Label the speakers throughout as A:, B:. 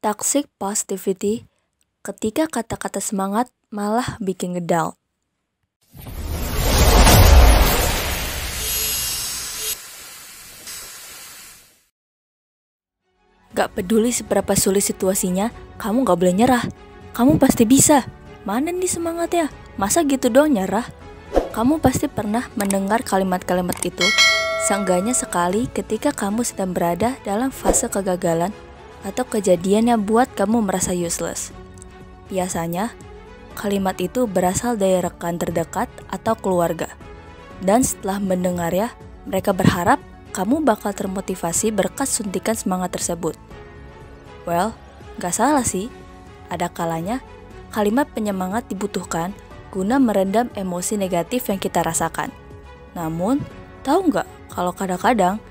A: Toxic positivity, ketika kata-kata semangat malah bikin ngedal. Gak peduli seberapa sulit situasinya, kamu gak boleh nyerah. Kamu pasti bisa. Mana nih semangatnya? Masa gitu dong nyerah? Kamu pasti pernah mendengar kalimat-kalimat itu, seenggaknya sekali ketika kamu sedang berada dalam fase kegagalan atau kejadian yang buat kamu merasa useless. Biasanya, kalimat itu berasal dari rekan terdekat atau keluarga. Dan setelah mendengarnya, mereka berharap kamu bakal termotivasi berkat suntikan semangat tersebut. Well, gak salah sih. Ada kalanya, kalimat penyemangat dibutuhkan guna meredam emosi negatif yang kita rasakan. Namun, tahu nggak kalau kadang-kadang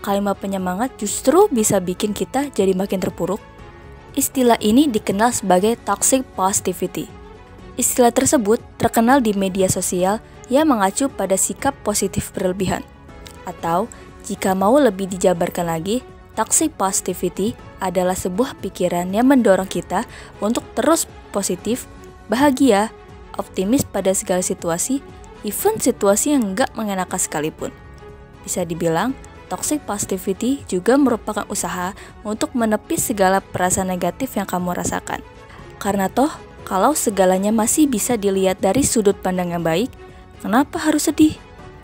A: kalimat penyemangat justru bisa bikin kita jadi makin terpuruk? Istilah ini dikenal sebagai toxic positivity. Istilah tersebut terkenal di media sosial yang mengacu pada sikap positif berlebihan. Atau, jika mau lebih dijabarkan lagi, toxic positivity adalah sebuah pikiran yang mendorong kita untuk terus positif, bahagia, optimis pada segala situasi, even situasi yang nggak mengenakan sekalipun. Bisa dibilang, toxic positivity juga merupakan usaha untuk menepis segala perasaan negatif yang kamu rasakan. Karena toh, kalau segalanya masih bisa dilihat dari sudut pandang yang baik, kenapa harus sedih?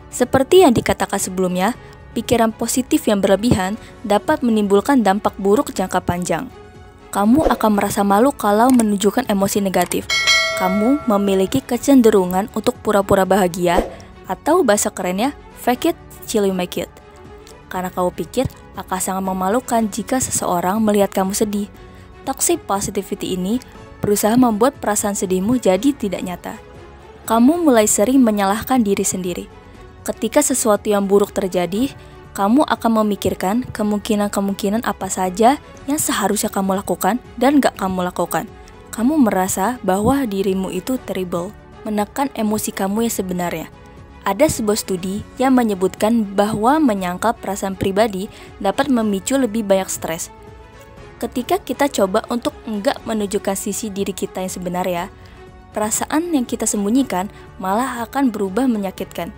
A: Seperti yang dikatakan sebelumnya, pikiran positif yang berlebihan dapat menimbulkan dampak buruk jangka panjang. Kamu akan merasa malu kalau menunjukkan emosi negatif. Kamu memiliki kecenderungan untuk pura-pura bahagia, atau bahasa kerennya, fake it till you make it. Karena kamu pikir akan sangat memalukan jika seseorang melihat kamu sedih. Toxic positivity ini berusaha membuat perasaan sedihmu jadi tidak nyata. Kamu mulai sering menyalahkan diri sendiri. Ketika sesuatu yang buruk terjadi, kamu akan memikirkan kemungkinan-kemungkinan apa saja yang seharusnya kamu lakukan dan gak kamu lakukan. Kamu merasa bahwa dirimu itu terrible, menekan emosi kamu yang sebenarnya. Ada sebuah studi yang menyebutkan bahwa menyangkal perasaan pribadi dapat memicu lebih banyak stres. Ketika kita coba untuk enggak menunjukkan sisi diri kita yang sebenarnya, perasaan yang kita sembunyikan malah akan berubah menyakitkan.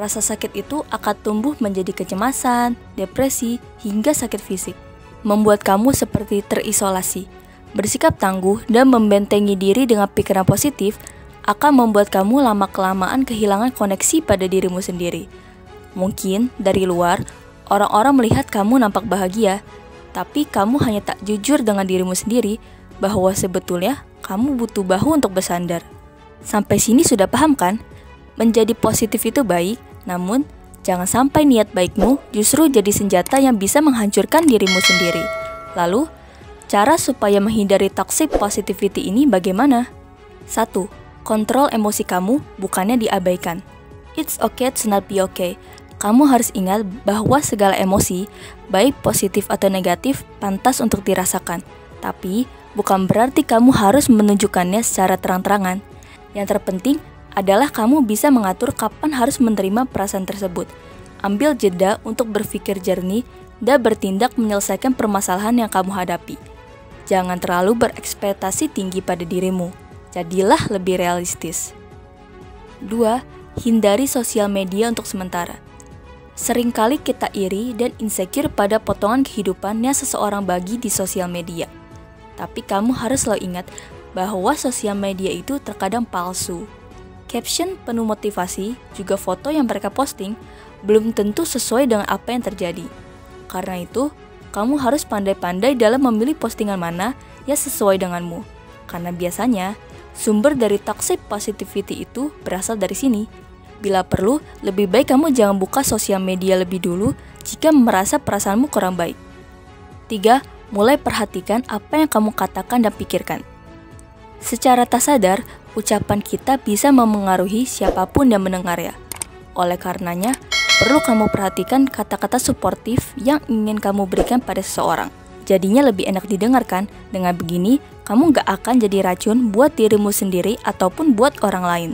A: Rasa sakit itu akan tumbuh menjadi kecemasan, depresi, hingga sakit fisik. Membuat kamu seperti terisolasi. Bersikap tangguh dan membentengi diri dengan pikiran positif akan membuat kamu lama-kelamaan kehilangan koneksi pada dirimu sendiri. Mungkin dari luar, orang-orang melihat kamu nampak bahagia, tapi kamu hanya tak jujur dengan dirimu sendiri bahwa sebetulnya kamu butuh bahu untuk bersandar. Sampai sini sudah paham kan? Menjadi positif itu baik, namun jangan sampai niat baikmu justru jadi senjata yang bisa menghancurkan dirimu sendiri. Lalu, cara supaya menghindari toxic positivity ini bagaimana? 1. Kontrol emosi kamu, bukannya diabaikan. It's okay to not be okay. Kamu harus ingat bahwa segala emosi, baik positif atau negatif, pantas untuk dirasakan. Tapi, bukan berarti kamu harus menunjukkannya secara terang-terangan. Yang terpenting adalah kamu bisa mengatur kapan harus menerima perasaan tersebut. Ambil jeda untuk berpikir jernih dan bertindak menyelesaikan permasalahan yang kamu hadapi. Jangan terlalu berekspektasi tinggi pada dirimu. Jadilah lebih realistis. 2. Hindari sosial media untuk sementara. Seringkali kita iri dan insecure pada potongan kehidupan yang seseorang bagi di sosial media. Tapi kamu harus selalu ingat bahwa sosial media itu terkadang palsu. Caption penuh motivasi, juga foto yang mereka posting, belum tentu sesuai dengan apa yang terjadi. Karena itu, kamu harus pandai-pandai dalam memilih postingan mana yang sesuai denganmu. Karena biasanya, sumber dari toxic positivity itu berasal dari sini. Bila perlu, lebih baik kamu jangan buka sosial media lebih dulu jika merasa perasaanmu kurang baik. 3. Mulai perhatikan apa yang kamu katakan dan pikirkan. Secara tak sadar, ucapan kita bisa memengaruhi siapapun yang mendengarnya. Oleh karenanya, perlu kamu perhatikan kata-kata suportif yang ingin kamu berikan pada seseorang. Jadinya lebih enak didengarkan. Dengan begini, kamu gak akan jadi racun buat dirimu sendiri ataupun buat orang lain.